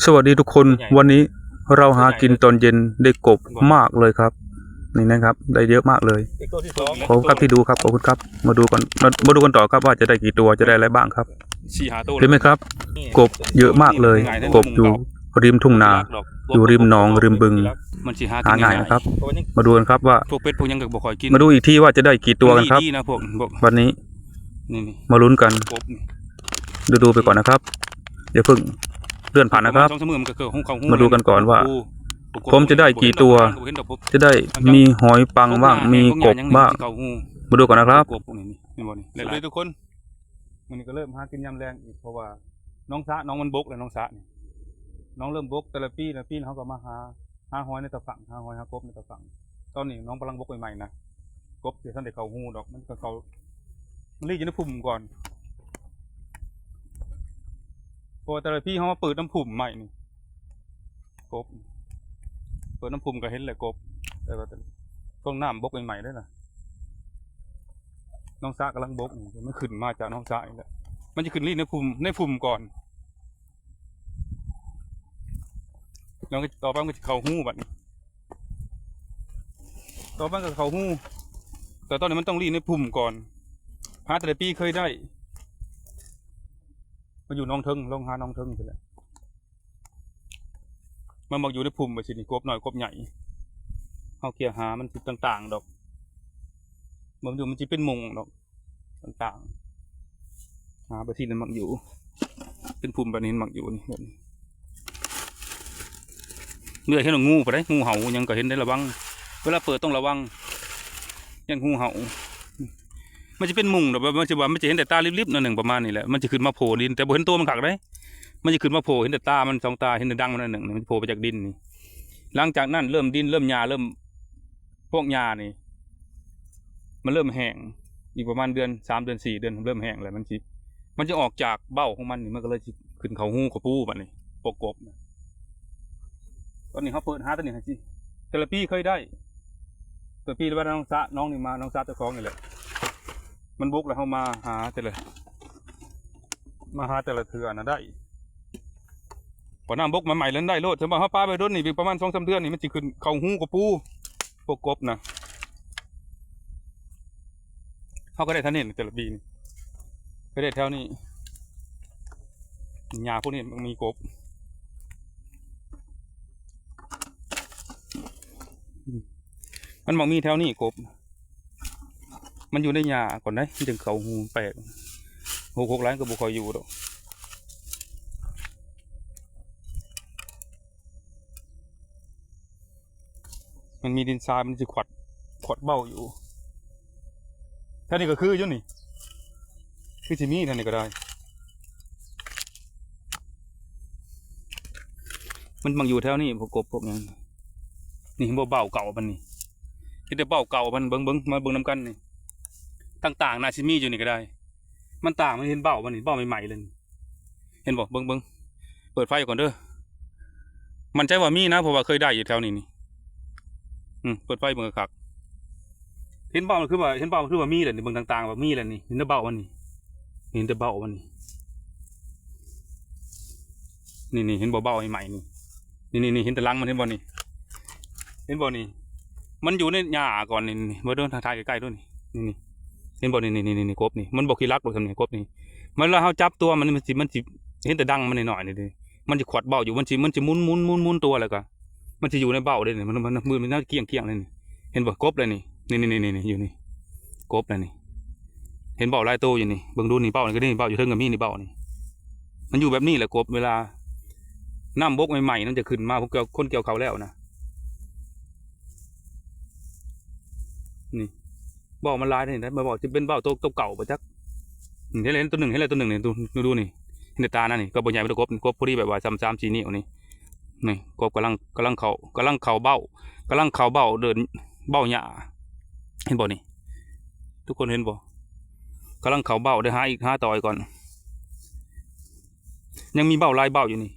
สวัสดีทุกคนวันนี้เราหากินตอนเย็นได้กบมากเลยครับนี่นะครับได้เยอะมากเลยขอบคุณครับที่ดูครับขอบคุณครับมาดูกันต่อครับว่าจะได้กี่ตัวจะได้อะไรบ้างครับเห็นไหมครับกบเยอะมากเลยกบอยู่ริมทุ่งนาอยู่ริมหนองริมบึงหาง่ายนะครับมาดูกันครับว่ามาดูอีกทีว่าจะได้กี่ตัวกันครับวันนี้มาลุ้นกันดูไปก่อนนะครับเดี๋ยวเพิ่งเลื่อนผ่านนะครับมาดูกันก่อนว่าผมจะได้กี่ตัวจะได้มีหอยปังบ้างมีกบบ้างมาดูก่อนนะครับสวัสดีทุกคนวันนี้ก็เริ่มหากินยำแรงอีกเพราะว่าน้องสะน้องมันบกเลยน้องสะนี่น้องเริ่มบกแต่ละปีเขาก็มาหาหอยในตะฝั่งหาหอยหากบในตะฝั่งตอนนี้น้องกำลังบกใหม่ๆนะกบเดี๋ยวท่านเด็กเขาหูดอกมันก็เขามันรีดอยู่ในพุ่มก่อนพอแต่ละพี่เขามาเปิดน้ำพุ่มใหม่นี่กบเปิดน้ำพุ่มก็เห็นแหละกบแต่ว่าต้องน้ำบกใหม่ๆด้วยนะน้องซากำลังบกนี่มันขึ้นมาจากน้องซาอีกแล้วมันจะขึ้นรีดในพุ่มก่อนแล้วก็ต่อไปมันก็จะเข่าหู้แบบนี้ต่อไปก็เข่าหู้แต่ตอนนี้มันต้องรีดในพุ่มก่อนหาแต่ละปีเคยได้มาอยู่น้องเทิงลงหาน้องเทิงไปแล้วมันบอกอยู่ในพุ่มไปสินี่กบหน่อยกบใหญ่เขาเกี่ยหามันต่างๆดอกมันอยู่มันจะเป็นมงดอกต่างๆหาไปที่นั่นมักอยู่เป็นพุ่มแบบนี้มักอยู่นี่แบบนี้เลื่อยให้เรางูไปได้งูเห่ายังก็เห็นได้ระวังเวลาเปิดต้องระวังยังงูเห่ามันจะเป็นมุงดอกมันจะเห็นแต่ตาลิบๆนั่นหนึ่งประมาณนี้แหละมันจะขึ้นมาโผล่ดินแต่บ่เห็นตัวมันขักได้มันจะขึ้นมาโผล่เห็นแต่ตามันสองตาเห็นแต่ดังมันนั่นหนึ่งมันโผล่ไปจากดินนี่หลังจากนั้นเริ่มดินเริ่มหญ้าเริ่มพวกหญ้านี่มันเริ่มแห้งอีกประมาณ3 เดือน 4 เดือนเริ่มแห้งแล้วมันจะออกจากเบ้าของมันนี่มันก็เลยขึ้นเขาหูกับปูแบบนี้ปกกบตอนนี้เขาเปิดหาตัวนี้สิแต่ละปีเคยได้ตัวปีแล้วน้องซะน้องนี่มาน้องซะเจ้าของนี่แหละมันบุกแล้วเขามาหาแต่ละเถื่อนะได้พอน้ำบกมาใหม่แล้วได้โลดสมมติเขาปลาไปโดนนี่ประมาณ2-3 เดือนนี่มันจะขึ้นเขาหูกับปูปกกบนะเขาก็ได้ท่านเห็นแต่ละปีนี่ก็ได้แถวนี้หญ้าพวกนี้มันมีกบมันบอกมีแถวนี้กบมันอยู่ในหญ้าก่อนได้จึงเขาหูแปลก6 ล้านก็บุคอยอยู่ดอกมันมีดินทรายมันจะขวัดเบ้าอยู่ท่านี้ก็คือยุ่นนี่คือจิมี่ท่านี้ก็ได้มันบังอยู่แถวนี้พวกกบพวกนี้นี่เบ้าเก่ามันนี่ที่ได้เบ้าเก่ามันเบิ้งมาเบิ้งน้ำกันนี่ต่างๆนาชิมี่อยู่นี่ก็ได้มันต่างมันเห็นเบ้ามันนี่เบ้าใหม่ๆเลยเห็นบอกเบิ้งเปิดไฟก่อนเด้อมันใช่ว่ามีนะเพราะว่าเคยได้อยู่แถวนี้นี่เปิดไฟเบิ้งคักเห็นเบ้ามันคือว่ามีเลยนี่เบิ้งต่างๆว่ามีเลยนี่เห็นแต่เบ้ามันนี่เห็นแต่เบ้ามันนี่เห็นเบ้าใหม่ๆนี่เห็นแต่ลังมันเห็นบ่นี่มันอยู่ในหญ้าก่อนนี่มาเดินทางใกล้ๆด้วยนี่เห็นบ่นี่กบนี่มันบอกขี้รักโดยคำนี้กบนี่มันแล้วเขาจับตัวมันเห็นแต่ดังมันหน่อยนี่มันจะขวัดเบ้าอยู่มันจะมุนตัวอะไรกันมันจะอยู่ในเบ้าเลยนี่มันมือมันน่าเกี่ยงเลยนี่เห็นบ่กบเลยนี่อยู่นี่กบเลยนี่เห็นเบ้าลายโตอยู่นี่เบิ่งดูนี่เบ้านี่ก็นี่เบ้าอยู่เทิงกับมีนี่เบ้านี่มันอยู่แบบนี้แหละกบเวลาน้ำบกใหม่ๆนั่นจะขึ้นมาพวกคนเกี่ยวเขาแล้วนะนี่เบ้ามันลายนี่นะมาบอกจะเป็นเบ้าตัวเก่าปะจักเห็นตัวหนึ่งนี่ดูนี่เห็นตานั่นนี่ก็บ่ใหญ่เป็นกบพอดีแบบว่า3-4 นิ้วนี่กบกำลังเข่าเบ้เดินเบ้าหญ้าเห็นบ่นี่ทุกคนเห็นบ่กำลังเข่าเบ้าได้หาต่อยก่อนยังมีเบ้าลายเบ้าอยู่นี่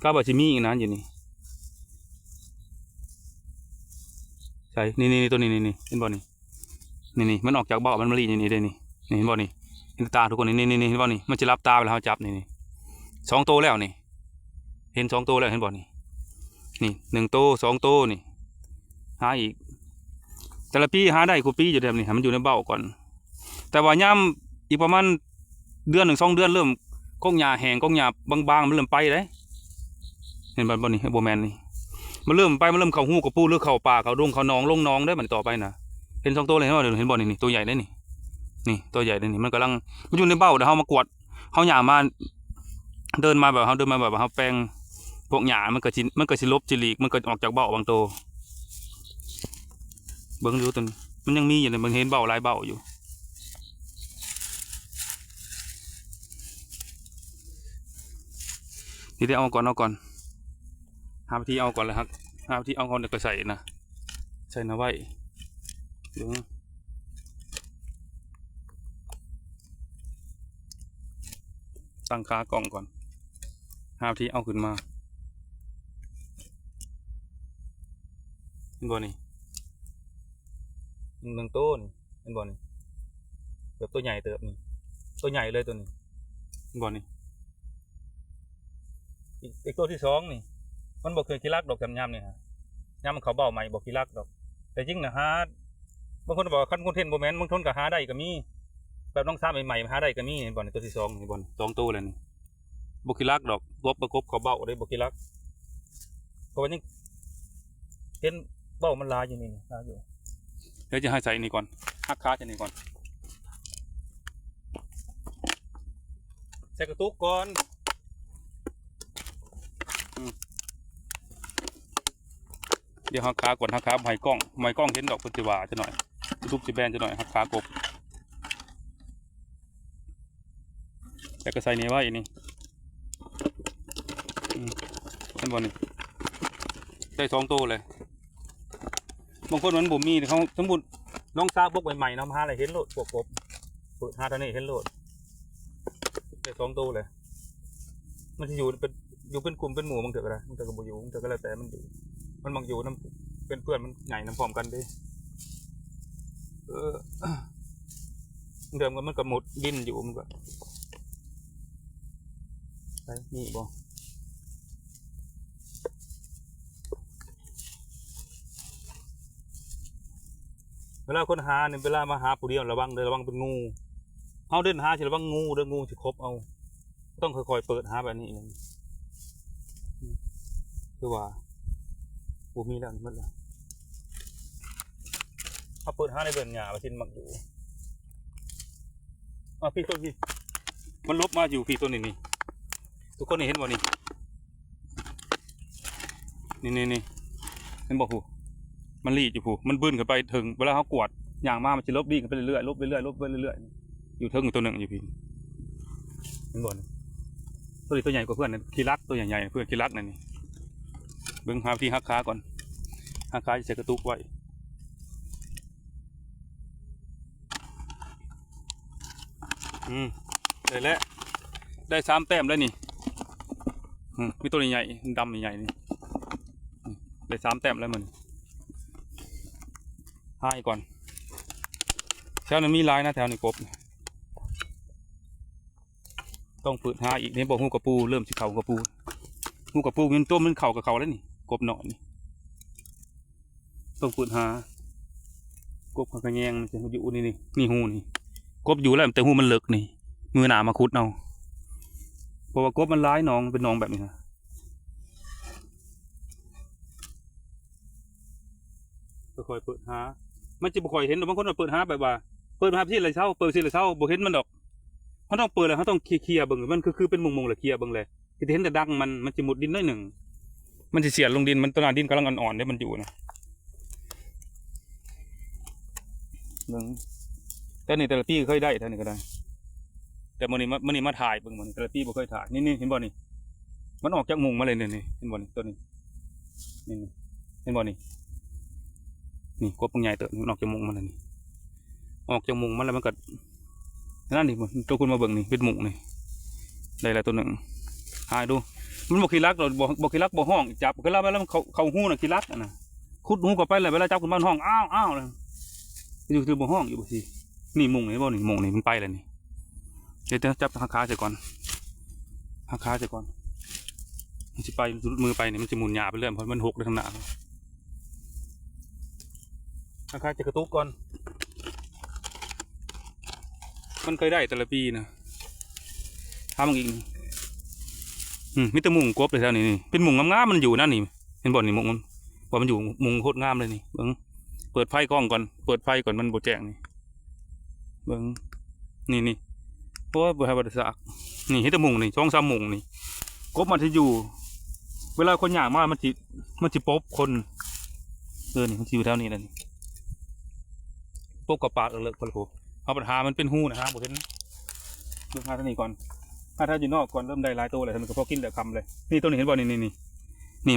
ก็บาชิมีอีกนะอยู่นี่ใช่นี่ตัวนี้เห็นบ่นี่มันออกจากเบ้ามันมาลีนี่ได้นี่เห็นบ่นี่เห็นตาทุกคนนี่เห็นบ่นี่มันจะรับตาไปแล้วจับนี่ 2 ตัวแล้วนี่เห็น2 ตัวแล้วเห็นบ่นี่1 ตัว 2 ตัวนี่หาอีกแต่ละปีหาได้กูปีอยู่แบบนี้ให้มันอยู่ในเบ้าก่อนแต่ว่าย่ำอีกประมาณเดือน1-2 เดือนเริ่มก้งหญ้าแห้งก้งหญ้าบางๆมันเริ่มไปเลยเห็นบ่นี่โบแมนนี่มันเริ่มไปมันเริ่มเข้าหูกับปูหรือเข้าป่าเข้าดงเข้าหนองลงหนองได้มันต่อไปนะเห็น2 ตัวเลยเห็นบ่นี่ตัวใหญ่ได้นี่ตัวใหญ่ได้นี่มันกำลังมันอยู่ในเบ้าเดี๋ยวเฮามากวดเฮาหญ้ามาเดินมาแบบเฮาเฮาแปลงพวกหญ้ามันก็สิลบจิหลีกมันก็ออกจากเบ้าบางตัวเบิ่งดูตัวนี้มันยังมีอยู่เลยมันเห็นเบ้าหลายเบ้าอยู่ทีเดียวเอาก่อนหาวิธีเอาก่อนเลยครับหาวิธีเอาก่อนเดี๋ยวก็ใส่นะไว้เดี๋ยวตั้งขากล่องก่อนหาวิธีเอาขึ้นมาเห็นบ่นี่1 ต้นเห็นบ่นี่เติบตัวใหญ่เติบนี่ตัวใหญ่เลยตัวนี้เห็นบ่นี่อีกตัวที่2นี่มันบอกเคยขี้รักดอกจำยำเนี่ยฮะยำมันเขาเบาใหม่บอกขี้รักดอกแต่จริงนะฮะบางคนบอกคันคอนเทนต์โมเมนต์บางคนก็หาได้ก็มีแบบน้องซ้ำใหม่ๆหาได้ก็มีนี่บอลตัวที่2นี่บอล2 ตัวเลยนี่บอกขี้รักดอกประกบเขาเบาได้บอกขี้รักเพราะว่านี่เห็นเบามันลายอยู่นี่ลายอยู่เดี๋ยวจะให้ใส่นี่ก่อนหักขาจะนี่ก่อนใส่กระตุกก่อนเดี๋ยวหักขาก่อนหักขาไม้กล้องเห็นดอกพุทธิวาจะหน่อยทุบจีแบนจะหน่อยหักขากบแล้วก็ใส่นี่ไว้นี่เป็นบอลนี่ได้2 ตัวเลยบางคนมันบ่มีเขาสมมุติน้องซาบกใหม่ๆน้ำหาอะไรเห็นโลดกบเปิดหาเท่านี้เห็นโลดได้2 ตัวเลยมันจะอยู่เป็นกลุ่มเป็นหมู่บางเถอะก็ได้บางเถอะก็บ่อยู่บางเถอะก็แล้วแต่มันอยู่มันบางอยู่น้ำเป็นเพื่อนมันใหญ่น้ำพร้อมกันดิเดิมมันก็หมดดินอยู่มันก็ไปนี่บ่เวลาคนหาเนี่ยเวลามาหาผู้เดียวระวังเป็นงูเขาเดินหาสิระวังงูเดินงูสิครบเอาต้องค่อยๆเปิดหาแบบนี้เองคือว่าปูมีแล้วมันแล้วเขาเปิดหาในเบื้องหญ้าไปทิ้งมักอยู่พี่ต้นพี่มันลบมาอยู่พี่ต้นนี่ทุกคนเห็นบ่นี่เห็นบ่ผู้มันรีดอยู่ผู้มันบึ้นขึ้นไปถึงเวลาเขากวดอย่างมากมันจะลบดีขึ้นไปเรื่อยๆลบไปเรื่อยอยู่เทิงตัวหนึ่งอยู่พี่เห็นบ่ตัวนี้ตัวใหญ่กว่าเพื่อนขี้รักตัวใหญ่ๆเพื่อนขี้รักนั่นนี่เบิ้งหาที่หักขาก่อนหักขาจะใส่กระตุกไว้ได้แล้วได้3 แต้มแล้วนี่มีตัวใหญ่ดำใหญ่นี่ได้3 แต้มแล้วมันให้ก่อนแถวนั้นมีลายนะแถวนี้กบต้องเปิดหาอีกนี่บอกหูกระปูเริ่มสิเข่ากระปูหูกระปูมันต้มมันเข่ากับเขาแล้วนี่กบหน่อยนี่ต้องเปิดหากบขะแยงมันจะอยู่นี่หูนี่กบอยู่แล้วแต่หูมันเลิกนี่มือหนามาคุดเอาเพราะว่ากบมันร้ายน้องเป็นน้องแบบนี้นะค่อยเปิดหามันจะบ่ค่อยเห็นบางคนเปิดหาแบบว่าเปิดหาที่ไรเช้าเปิดที่ไรเช้าบ่เห็นมันดอกเขาต้องเปิดเลยเขาต้องเคลียร์เบิ่งมันคือเป็นมุงเลยเคลียร์เบิ่งเลยที่เห็นแต่ดังมันจะมุดดินได้หนึ่งมันจะเสียลงดินมันต้นดินกำลังอ่อนๆเนี่ยมันอยู่นะแต่นี่แต่ละปีเคยได้ท่านี่ก็ได้แต่มันนี่มาถ่ายเบิ่งมันแต่ละปีบ่เคยถ่ายนี่เห็นบ่นี่มันออกจากมุงมาเลยนี่เห็นบ่นี่ตัวนี้นี่เห็นบ่นี่กบปังใหญ่เติบมันออกจากมุงมาเลยนี่ออกจากมุงมาแล้วมันก็นั่นดิตัวคุณมาเบิ่งนี่เป็นมุงนี่ได้แล้วตัวหนึ่งหายดูมันบอกขี้รักเราบอกขี้รักบอกห้องจับเวลาแล้วเขาหู้น่ะขี้รักนะขุดหูกับไปเลยเวลาจับคุณบ้านห้องอ้าวเลยอยู่คือบ่ห้องอยู่บ่สินี่มุงนี่บ่นี่มุงนี่มันไปเลยนี่เดี๋ยวจับขาเสียก่อน หักขาจะก่อนมันจะไปมือไปเนี่ยมันจะหมุนหยาไปเรื่อยเพราะมันหกในทางหน้าหักขาจะกระตุกก่อนมันเคยได้แต่ละปีนะทำอีกมิตรมุงกบเลยแถวนี้นี่เป็นมุงงามๆมันอยู่นั่นนี่เห็นบ่อนนี่มุงมันอยู่มุงโคตรงามเลยนี่เบิ้งเปิดไฟกล้องก่อนเปิดไฟก่อนมันโบแจ้งนี่เบิ้งนี่เพราะว่าบริษัทนี่เห็นแต่มุงนี่ช่องซ้ำมุงนี่กบมันจะอยู่เวลาคนอยากมามันจะปบคนนี่มันจะอยู่แถวนี้เลยนี่ปบกับปากเลิกพอแล้วเอาปัญหามันเป็นหูนะครับผมเห็นดูหาท่านี้ก่อนถ้าอยู่นอกก่อนเริ่มได้หลายตัวเลยมันก็พอกินแต่คำเลยนี่ตัวนี้เห็นบ่นี่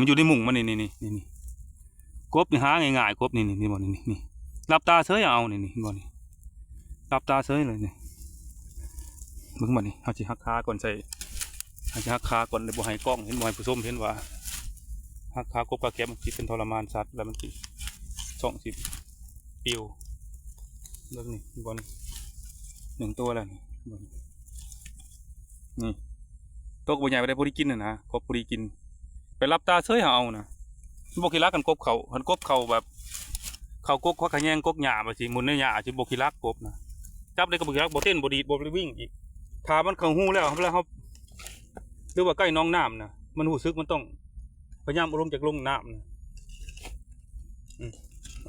มันอยู่ในมุงมันนี่กบนี่หาง่ายๆกบนี่บ่นี่รับตาเฉยเอานี่บ่นี่รับตาเฉยเลยนี่มึงบ่นี่เอาจีฮักคาก่อนใส่เอาจีฮักคาก่อนเลยบ่ให้กล้องเห็นบ่ให้ผู้ชมเห็นว่าฮักคากบกระแกมันจิเป็นทรมานสัตว์แล้วมันจิช่องจิปิวเรื่องนี้บ่นี่1 ตัวแล้วนี่นี่ตัวกบใหญ่ไปได้พอดีกินนะกบพอดีกินไปรับตาเฉยเอานะบกิรักกันกบเขาหันกบเขาแบบเขากบเขาขยงกบหยาบสิมุนในหยาจิบกิรักกบนะจับได้ก็บกิรักบเต้นบดีบวิ่งอีกขามันเขาหูแล้วเขาหรือว่าใกล้น้องน้ำนะมันหูซึกมันต้องพยายามลงจากลงน้ำนะ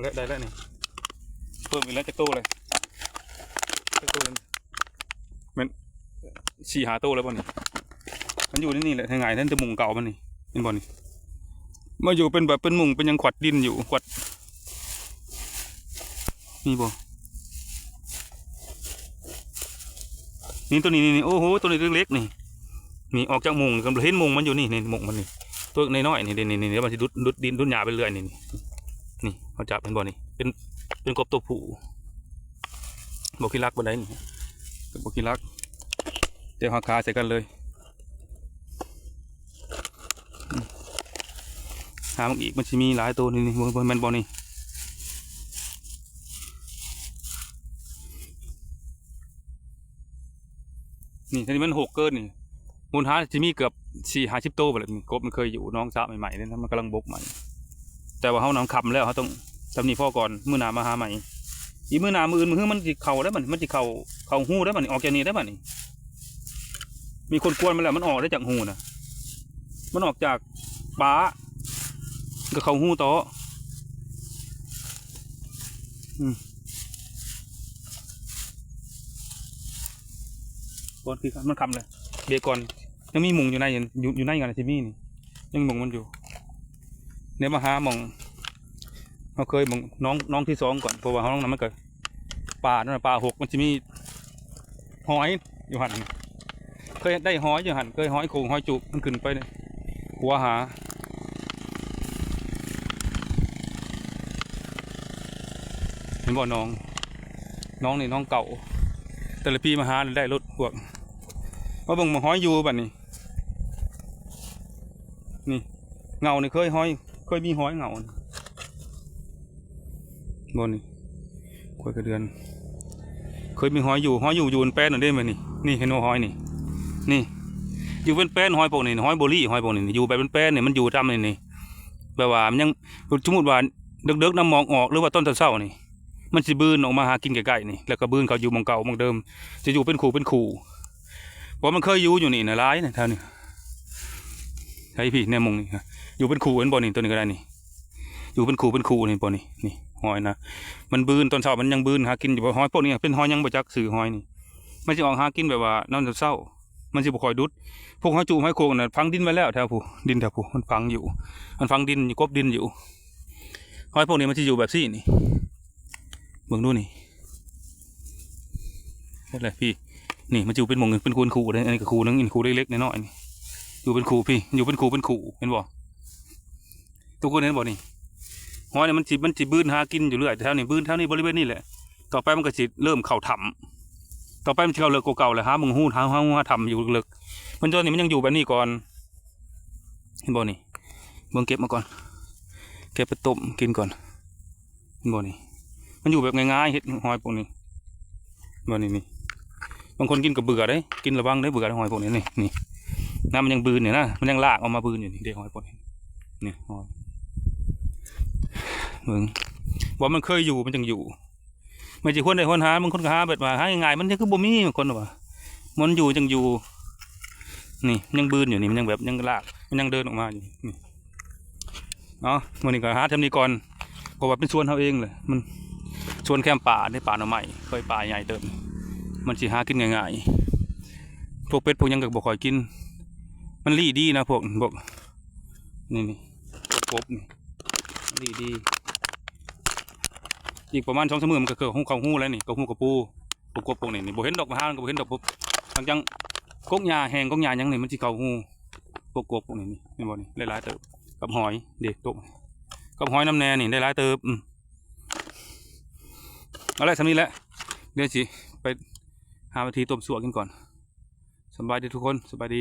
แล้วได้แล้วนี่เพิ่มอีกแล้วจากโตเลยมัน4 หาโตแล้วบ่นี่มันอยู่นี่แหละทางไงท่านจะมุงเก่ามันนี่เป็นบ่นี่มาอยู่เป็นแบบเป็นมุงเป็นยังขวัดดินอยู่ขวัดนี่บ่นี่ตัวนี้นี่โอ้โหตัวนี้เล็กๆนี่ออกจากมุงกำลังเห็นมุงมันอยู่นี่มุงมันนี่ตัวน้อยๆนี่เดี๋ยวมันจะดุดดินดุดหญ้าไปเรื่อยนี่เขาจับเป็นบ่นี่เป็นกบตัวผู้บ่ขี้รักบ่ได้นี่บ่ขี้รักเดี๋ยวหักขาใส่กันเลยหามันอีกมันจะมีหลายตัวนี่มันบ่นี่ทีนี้มัน6เกินนี่มูลค่าจะมีเกือบ40-50 ตัวแบบนี้กบมันเคยอยู่น้องสาวใหม่ๆเนี่ยมันกำลังบกใหม่แต่ว่าเขาน้องคำแล้วเขาต้องทำนี่พ่อก่อนมื้อหน้ามาหาใหม่อีมื้อหน้ามื้ออื่นมันจะเข่าได้มันจะเข่าหูได้มันออกจากนี้ได้มันมีคนกวนมันแล้วมันออกได้จากหูนะมันออกจากป้าก็เข่าหูต่อก่อนคือมันคำเลยเบียก่อนยังมีมุงอยู่ในอยู่ในกันที่มีนี่ยังมุงมันอยู่เนี่ยมาหามองเขาเคยมองน้องที่2ก่อนเพราะว่าน้องนั้นมันเกิดป่านั่นป่า6มันจะมีหอยอยู่หันเคยได้หอยอยู่หันเคยหอยโขงหอยจุกมันขึ้นไปเลยหัวหาเห็นบ่น้องนี่น้องเก่าแต่ละปีมาหาได้รถพวกว่าบ่งมาหอยอยู่แบบนี้นี่เงานี่เคยมีหอยเงาบนนี่คอยกระเดือนเคยมีหอยอยู่เป็นแป้นหน่อยได้ไหมนี่เห็นว่าหอยนี่อยู่เป็นแป้นหอยพวกนี้หอยโบลี่หอยพวกนี้อยู่แบบเป็นแป้นเนี่ยมันอยู่ตามนี่แบบว่ามันยังสมมติว่าเด็กๆน้ำมองออกหรือว่าต้นเศร้านี่มันจะบืนออกมาหากินไก่ๆนี่แล้วก็บืนเขาอยู่มองเก่ามองเดิมจะอยู่เป็นขู่เพราะมันเคยอยู่นี่นะร้ายนะท่านนี่ใช่พี่เนี่ยมองนี่อยู่เป็นขู่เป็นบ่อนี่ตัวนี้ก็ได้นี่อยู่เป็นขู่นี่บ่อนี่หอยนะมันบืนตอนเช้ามันยังบืนหากินอยู่หอยพวกนี้เป็นหอยยังบ่จักสื่อหอยนี่มันจะออกหากินแบบว่าน้ำเศร้ามันจะบ่คอยดุดพวกหอยจูหอยโขงน่ะฟังดินไว้แล้วแถวผู้ดินแถวผู้มันฟังอยู่มันฟังดินอยู่กบดินอยู่หอยพวกนี้มันจะอยู่แบบซี่นี่เบิ่งดูนี่นั่นแหละพี่นี่มันอยู่เป็นหมองเป็นคูเลยอันนี้ก็คูนึงคูเล็กๆน้อยๆนี่อยู่เป็นคูพี่อยู่เป็นคูเห็นบ่ทุกคนเห็นบ่นี่หอยเนี่ยมันจีบืนหากินอยู่เรื่อยแถวนี้บืนแถวนี้บริเวณนี้แหละต่อไปมันก็จะเริ่มเข่าถ่ำต่อไปมันจะเข่าเลิกเก่าๆเลยหามึงหูหาถ่ำอยู่เลิกมันจนนี่มันยังอยู่แบบนี้ก่อนเห็นบ่นี่เบิ่งเก็บมาก่อนเก็บไปต้มกินก่อนเห็นบ่นี่มันอยู่แบบง่ายๆเห็ดหอยพวกนี้บ่นี่บางคนกินกับเบื่อได้กินระวังได้เบื่อหอยพวกนี้นี่ น้ำมันยังบืนอยู่นะมันยังลากออกมาบืนอยู่นี่เด็กหอยปนนี่หอยมึงบอกมันเคยอยู่มันจังอยู่ไม่ใช่คนใดคนหามันคนหาแบบว่าหาง่ายมันยังคือบ่มีบางคนว่ามันอยู่จังอยู่นี่ยังบืนอยู่นี่มันยังแบบยังลากมันยังเดินออกมาอยู่นี่เนาะวันนี้ก็หาทำนี้ก่อนเพราะว่าเป็นส่วนเขาเองเลยมันส่วนแคมป่าในป่าหน่อไม้เคยป่าใหญ่เติมมันสิหากินง่ายๆพวกเป็ดพวกยังก็บ่ค่อยกินมันรีดีนะพวกนี่กบนี่รีดีอีกประมาณ2-3 มื้อมันก็เกิดเขาหู้แล้วนี่ก็หู้กับปูกบพวกนี้บ่เห็นดอกมะฮานก็บ่เห็นดอกปุ๊บทางจังกกหญ้าแห้งกกหญ้ายังนี่มันสิเข้าหู้กบพวกนี้นี่บ่นี่หลายๆเติบกับหอยเด็กตกกับหอยน้ำแน่นี่ได้หลายเติบเอาละสำนี้แหละเดี๋ยวสิไปหาวิธีต้มสั่วกินก่อนสบายดีทุกคนสบายดี